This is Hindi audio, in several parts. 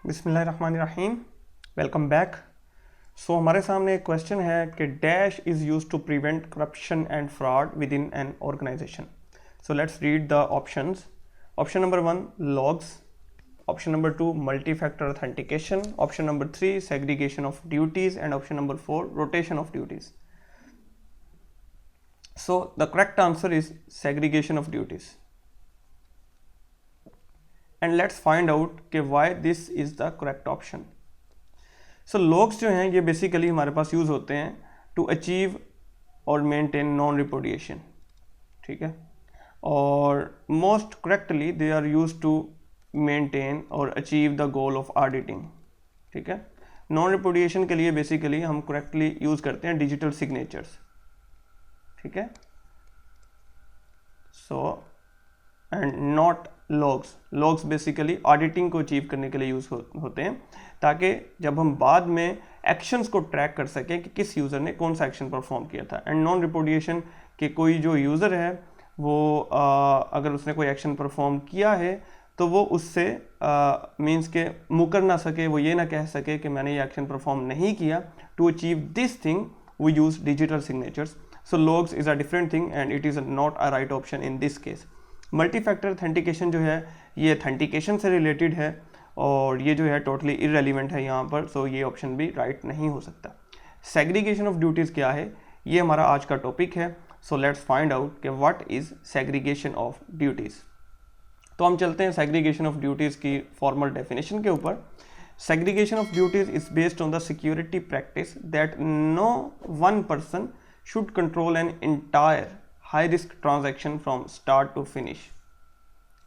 बिस्मिल्लाहिर्रहमानिर्रहीम। Welcome back. सो हमारे सामने एक क्वेश्चन है कि dash is use to prevent corruption and fraud within an organization. So let's read the options. Option number 1 logs, option number 2 multi factor authentication, option number 3 segregation of duties and option number 4 rotation of duties. So the correct answer is segregation of duties. And let's find out कि why this is the correct option. So logs जो हैं ये बेसिकली हमारे पास यूज होते हैं टू अचीव और मेंटेन नॉन रिपुडिएशन, ठीक है, और most correctly they are use to maintain और achieve the goal of auditing, ठीक है। नॉन रिपुडिएशन के लिए बेसिकली हम करेक्टली यूज करते हैं डिजिटल सिग्नेचर्स, ठीक है। So and not logs basically auditing को अचीव करने के लिए यूज होते हैं, ताकि जब हम बाद में एक्शंस को ट्रैक कर सकें कि किस यूज़र ने कौन सा एक्शन परफॉर्म किया था। एंड नॉन रिपोर्टिएशन के कोई जो यूज़र है वो अगर उसने कोई एक्शन परफॉर्म किया है तो वो उससे मीन्स के मुकर ना सके, वो ये ना कह सके कि मैंने ये एक्शन परफॉर्म नहीं किया। To achieve this thing we use digital signatures. So logs is a different thing and it is not a right option in this case. Multi factor authentication जो है ये ऑथेंटिकेशन से रिलेटेड है और ये जो है टोटली इररेलेवेंट है यहाँ पर, सो ये ऑप्शन भी राइट नहीं हो सकता। सेग्रीगेशन ऑफ ड्यूटीज़ क्या है, ये हमारा आज का टॉपिक है। सो लेट्स फाइंड आउट कि what is segregation of duties. तो हम चलते हैं सेग्रीगेशन ऑफ ड्यूटीज़ की फॉर्मल डेफिनेशन के ऊपर। Segregation of duties is based on the security practice that no one person should control an entire high risk transaction from start to finish,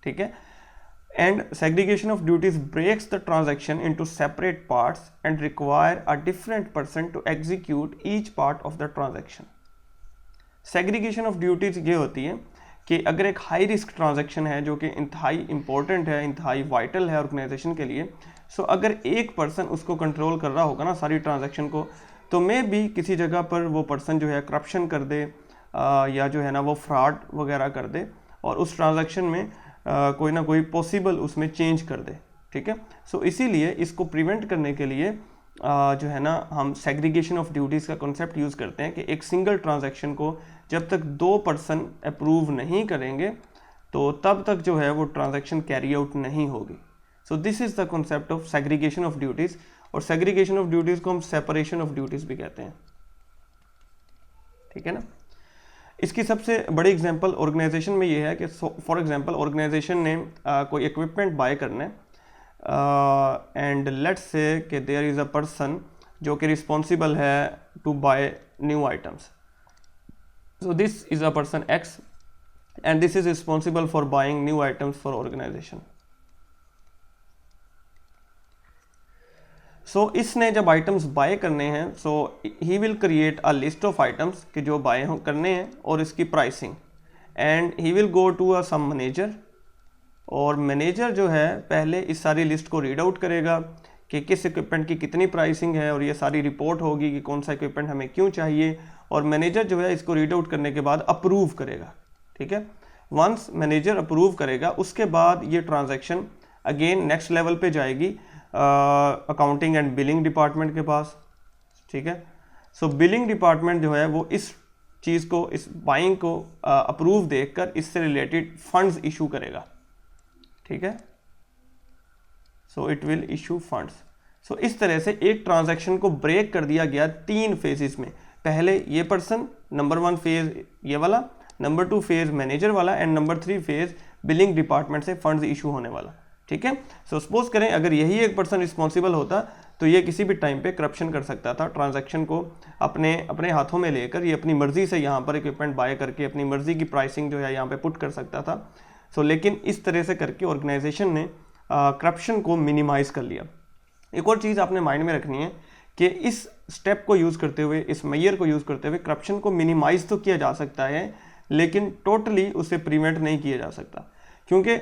ठीक है। And segregation of duties breaks the transaction into separate parts and require a different person to execute each part of the transaction. Segregation of duties ये होती है कि अगर एक हाई रिस्क ट्रांजैक्शन है जो कि इंतहाई इंपॉर्टेंट है, इंतहाई वाइटल है ऑर्गेनाइजेशन के लिए, सो अगर एक पर्सन उसको कंट्रोल कर रहा होगा ना सारी ट्रांजैक्शन को, तो मे भी किसी जगह पर वो पर्सन जो है करप्शन कर दे या जो है ना वो फ्रॉड वगैरह कर दे और उस ट्रांजैक्शन में कोई ना कोई पॉसिबल उसमें चेंज कर दे, ठीक है। सो इसीलिए इसको प्रिवेंट करने के लिए जो है ना हम सेग्रीगेशन ऑफ ड्यूटीज़ का कॉन्सेप्ट यूज़ करते हैं कि एक सिंगल ट्रांजैक्शन को जब तक दो पर्सन अप्रूव नहीं करेंगे तो तब तक जो है वो ट्रांजैक्शन कैरी आउट नहीं होगी। सो this is the concept of segregation of duties. और सेग्रीगेशन ऑफ ड्यूटीज़ को हम सेपरेशन ऑफ ड्यूटीज़ भी कहते हैं, ठीक है ना। इसकी सबसे बड़ी एग्जांपल ऑर्गेनाइजेशन में ये है कि फॉर एग्जांपल ऑर्गेनाइजेशन ने कोई इक्विपमेंट बाय करना है एंड लेट्स से कि देयर इज़ अ पर्सन जो कि रिस्पॉन्सिबल है to buy new items. So this is a person X and this is responsible for buying new items for organization. So इसने जब आइटम्स बाय करने हैं so he will create a list of items कि जो बाय करने हैं और इसकी pricing, and he will go to a some manager, और मैनेजर जो है पहले इस सारी लिस्ट को रीड आउट करेगा कि किस इक्विपमेंट की कितनी प्राइसिंग है और ये सारी रिपोर्ट होगी कि कौन सा इक्विपमेंट हमें क्यों चाहिए, और मैनेजर जो है इसको रीड आउट करने के बाद अप्रूव करेगा, ठीक है। वंस मैनेजर अप्रूव करेगा उसके बाद ये ट्रांजैक्शन अगेन नेक्स्ट लेवल पे जाएगी अकाउंटिंग एंड बिलिंग डिपार्टमेंट के पास, ठीक है। सो बिलिंग डिपार्टमेंट जो है वो इस चीज़ को, इस बाइंग को अप्रूव देखकर इससे रिलेटेड फंड्स इशू करेगा, ठीक है। So it will issue funds. So इस तरह से एक ट्रांजैक्शन को ब्रेक कर दिया गया 3 फेजेस में। पहले ये पर्सन, नंबर 1 फेज ये वाला, नंबर 2 फेज मैनेजर वाला and number 3 phase billing department से फंड्स इशू होने वाला, ठीक है। सो सपोज करें अगर यही एक पर्सन रिस्पॉन्सिबल होता तो ये किसी भी टाइम पे करप्शन कर सकता था, ट्रांजैक्शन को अपने हाथों में लेकर ये अपनी मर्जी से यहाँ पर इक्विपमेंट बाय करके अपनी मर्जी की प्राइसिंग जो है यहाँ पे पुट कर सकता था। सो लेकिन इस तरह से करके ऑर्गेनाइजेशन ने करप्शन को मिनिमाइज कर लिया। एक और चीज़ आपने माइंड में रखनी है कि इस स्टेप को यूज़ करते हुए, इस मेजर को यूज़ करते हुए करप्शन को मिनिमाइज तो किया जा सकता है लेकिन टोटली उसे प्रिवेंट नहीं किया जा सकता, क्योंकि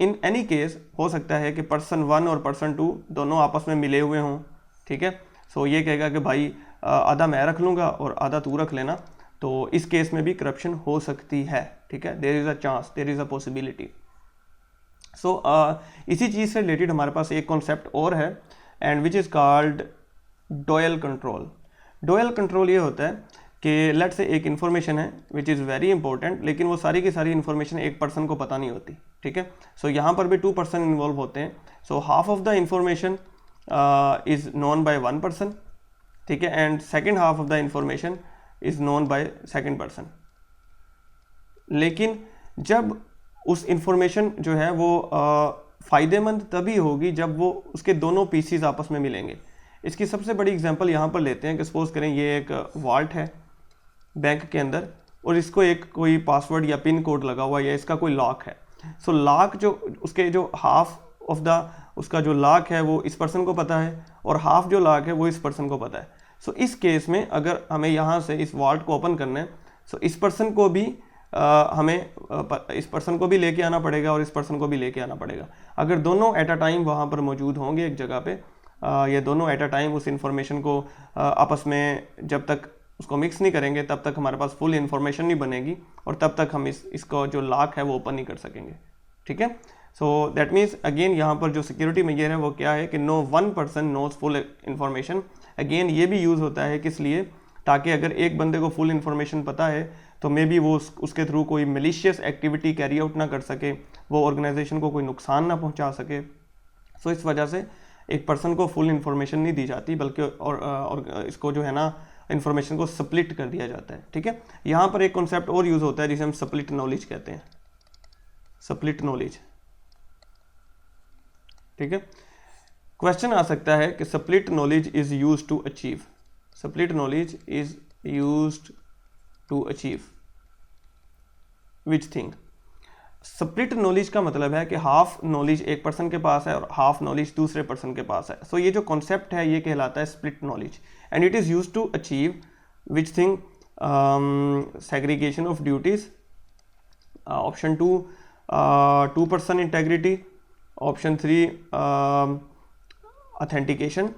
इन एनी केस हो सकता है कि पर्सन 1 और पर्सन 2 दोनों आपस में मिले हुए हों, ठीक है। सो ये कहेगा कि भाई आधा मैं रख लूँगा और आधा तू रख लेना, तो इस केस में भी करप्शन हो सकती है, ठीक है। There is a chance, there is a possibility. So इसी चीज़ से रिलेटेड हमारे पास एक कॉन्सेप्ट और है, and which is called dial control. Dial control ये होता है कि लेट से एक इन्फॉर्मेशन है विच इज़ वेरी इंपॉर्टेंट, लेकिन वो सारी की सारी इन्फॉर्मेशन एक पर्सन को पता नहीं होती, ठीक है। सो यहाँ पर भी 2 पर्सन इन्वॉल्व होते हैं। So half of the information is known by 1 person, ठीक है, and second half of the information is known by second person. लेकिन जब उस इंफॉर्मेशन जो है वो फ़ायदेमंद तभी होगी जब वो उसके दोनों पीसीज आपस में मिलेंगे। इसकी सबसे बड़ी एग्जांपल यहाँ पर लेते हैं कि सपोज करें ये एक वॉल्ट है बैंक के अंदर, और इसको एक कोई पासवर्ड या पिन कोड लगा हुआ है, या इसका कोई लॉक है। सो लॉक जो उसके जो हाफ ऑफ द उसका जो लॉक है वो इस पर्सन को पता है, और हाफ जो लॉक है वो इस पर्सन को पता है। सो इस केस में अगर हमें यहाँ से इस वॉल्ट को ओपन करना है, सो इस पर्सन को भी इस पर्सन को भी लेके आना पड़ेगा और इस पर्सन को भी लेके आना पड़ेगा। अगर दोनों एट अ टाइम वहाँ पर मौजूद होंगे एक जगह पे, ये दोनों एट अ टाइम उस इंफॉर्मेशन को आपस में जब तक उसको मिक्स नहीं करेंगे तब तक हमारे पास फुल इंफॉर्मेशन नहीं बनेगी, और तब तक हम इसको जो लॉक है वो ओपन नहीं कर सकेंगे, ठीक है। सो दैट मीन्स अगेन यहाँ पर जो सिक्योरिटी मेजर है वो क्या है कि no one person knows full information. Again ये भी यूज़ होता है किस लिए, ताकि अगर एक बंदे को फुल इंफॉर्मेशन पता है तो मे बी वो उसके थ्रू कोई मिलिशियस एक्टिविटी कैरी आउट ना कर सके, वो ऑर्गेनाइजेशन को कोई नुकसान ना पहुंचा सके। सो इस वजह से एक पर्सन को फुल इंफॉर्मेशन नहीं दी जाती, बल्कि और इसको जो है ना इंफॉर्मेशन को स्प्लिट कर दिया जाता है, ठीक है। यहाँ पर एक कॉन्सेप्ट और यूज़ होता है जिसे हम स्प्लिट नॉलेज कहते हैं, स्प्लिट नॉलेज, ठीक है। क्वेश्चन आ सकता है कि split knowledge is used to achieve, split knowledge is used to achieve which thing. Split knowledge का मतलब है कि हाफ नॉलेज एक पर्सन के पास है और हाफ नॉलेज दूसरे पर्सन के पास है। सो ये जो कॉन्सेप्ट है ये कहलाता है split knowledge, and it is used to achieve which thing, segregation of duties, option 2 person integrity, option 3 authentication,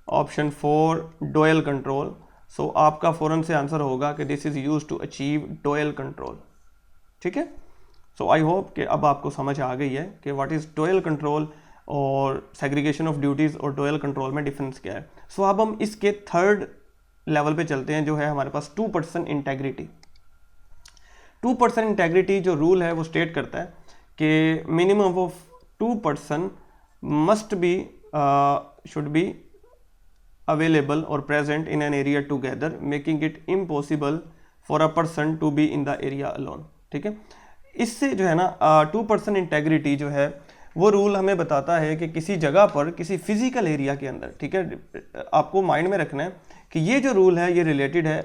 option 4 dual control. So आपका फ़ौरन से आंसर होगा कि this is used to achieve dual control, ठीक है। सो आई होप कि अब आपको समझ आ गई है कि व्हाट इज़ डोयल कंट्रोल और सेग्रीगेशन ऑफ ड्यूटीज़ और डोयल कंट्रोल में डिफरेंस क्या है। सो अब हम इसके थर्ड लेवल पे चलते हैं, जो है हमारे पास 2 पर्सन इंटेग्रिटी। 2 पर्सन इंटेग्रिटी जो रूल है वो स्टेट करता है कि minimum of 2 person must be should be available or present in an area together, making it impossible for a person to be in the area alone, ठीक है। इससे जो है ना 2 पर्सन इंटेग्रिटी जो है वो रूल हमें बताता है कि किसी जगह पर किसी फिजिकल एरिया के अंदर, ठीक है, आपको माइंड में रखना है कि ये जो रूल है ये रिलेटेड है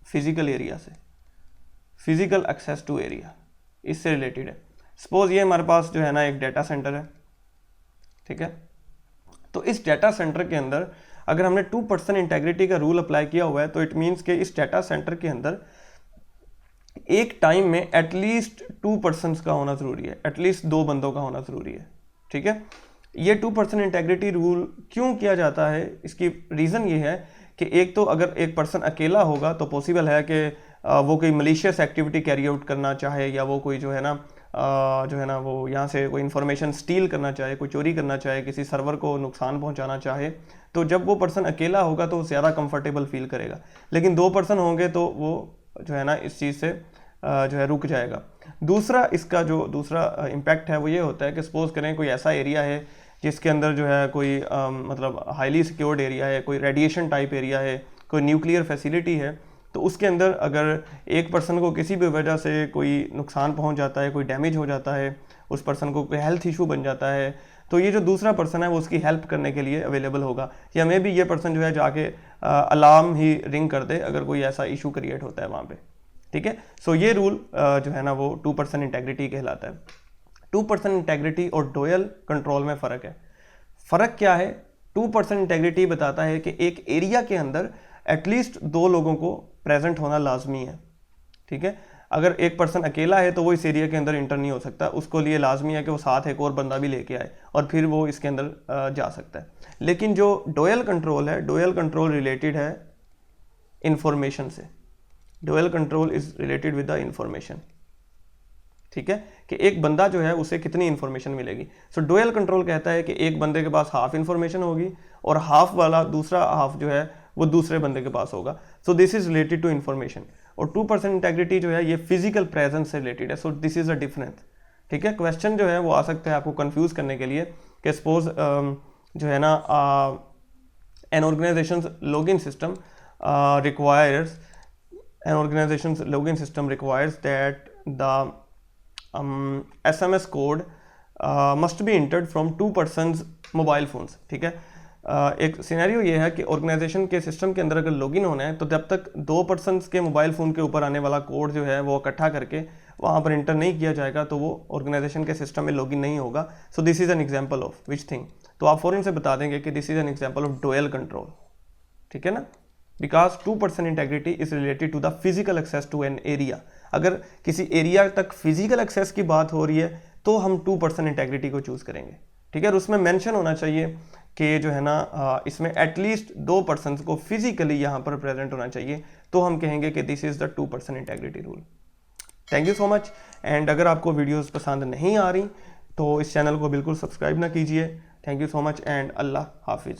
फिजिकल एरिया से, फिजिकल एक्सेस टू एरिया, इससे रिलेटेड है। सपोज ये हमारे पास जो है ना एक डाटा सेंटर है, ठीक है। तो इस डाटा सेंटर के अंदर अगर हमने 2 पर्सन इंटेग्रिटी का रूल अप्लाई किया हुआ है तो इट मीन्स कि इस डाटा सेंटर के अंदर एक टाइम में एटलीस्ट 2 पर्सन्स का होना ज़रूरी है, एटलीस्ट 2 बंदों का होना ज़रूरी है, ठीक है। ये 2 पर्सन इंटेग्रिटी रूल क्यों किया जाता है, इसकी रीज़न ये है कि एक तो अगर एक पर्सन अकेला होगा तो पॉसिबल है कि वो कोई मलिशियस एक्टिविटी कैरी आउट करना चाहे, या वो कोई जो है ना वो यहाँ से कोई इन्फॉर्मेशन स्टील करना चाहे, कोई चोरी करना चाहे, किसी सर्वर को नुकसान पहुँचाना चाहे। तो जब वो पर्सन अकेला होगा तो ज़्यादा कंफर्टेबल फील करेगा, लेकिन 2 पर्सन होंगे तो वो जो है ना इस चीज़ से जो है रुक जाएगा। दूसरा इसका जो दूसरा इम्पैक्ट है वो ये होता है कि सपोज करें कोई ऐसा एरिया है जिसके अंदर जो है कोई मतलब हाईली सिक्योर्ड एरिया है, कोई रेडिएशन टाइप एरिया है, कोई न्यूक्लियर फैसिलिटी है, तो उसके अंदर अगर एक पर्सन को किसी भी वजह से कोई नुकसान पहुंच जाता है, कोई डैमेज हो जाता है, उस पर्सन को कोई हेल्थ इशू बन जाता है, तो ये जो दूसरा पर्सन है वो उसकी हेल्प करने के लिए अवेलेबल होगा, या मे बी ये पर्सन जो है जाके अलार्म ही रिंग कर दे अगर कोई ऐसा इशू क्रिएट होता है वहाँ पे, ठीक है। सो ये रूल जो है ना वो 2 पर्सन इंटेग्रिटी कहलाता है। 2 पर्सन इंटेग्रिटी और डोयल कंट्रोल में फ़र्क है। फ़र्क क्या है? 2 पर्सन इंटेग्रिटी बताता है कि एक एरिया के अंदर एटलीस्ट 2 लोगों को प्रेजेंट होना लाजमी है, ठीक है। अगर एक पर्सन अकेला है तो वो इस एरिया के अंदर इंटर नहीं हो सकता, उसको लिए लाजमी है कि वो साथ एक और बंदा भी लेके आए और फिर वो इसके अंदर जा सकता है। लेकिन जो डोयल कंट्रोल है, डोयल कंट्रोल रिलेटेड है इंफॉर्मेशन से, dial control is related with the information, ठीक है, कि एक बंदा जो है उसे कितनी इन्फॉर्मेशन मिलेगी। सो डुअल कंट्रोल कहता है कि एक बंदे के पास हाफ इन्फॉर्मेशन होगी और हाफ वाला दूसरा हाफ जो है वो दूसरे बंदे के पास होगा। So this is related to information. और 2% इंटेग्रिटी जो है ये फिजिकल प्रेजेंस से रिलेटेड है। सो दिस इज अ डिफरेंस, ठीक है। क्वेश्चन जो है वो आ सकता है आपको कंफ्यूज करने के लिए कि सपोज जो है ना an organization's login system requires that the SMS code must be entered from 2 persons mobile phones, ठीक है। एक सिनेरियो ये है कि ऑर्गेनाइजेशन के सिस्टम के अंदर अगर लॉगिन होना है तो जब तक 2 पर्सनस के मोबाइल फ़ोन के ऊपर आने वाला कोड जो है वो इकट्ठा करके वहाँ पर इंटर नहीं किया जाएगा तो वो ऑर्गेनाइजेशन के सिस्टम में लॉगिन नहीं होगा। So this is an example of which thing, तो आप फ़ौरन से बता देंगे कि this is an example of dual control, ठीक है ना। Because 2% integrity is related to the physical access to an area. अगर किसी एरिया तक फिजिकल एक्सेस की बात हो रही है तो हम 2% इंटेग्रिटी को चूज़ करेंगे, ठीक है। और उसमें मेंशन होना चाहिए कि जो है ना इसमें एटलीस्ट 2 पर्सन्स को फिजिकली यहाँ पर प्रेजेंट होना चाहिए, तो हम कहेंगे कि this is the 2% integrity rule. Thank you so much. And अगर आपको वीडियोस पसंद नहीं आ रही तो इस चैनल को बिल्कुल सब्सक्राइब ना कीजिए। Thank you so much and अल्लाह हाफिज़।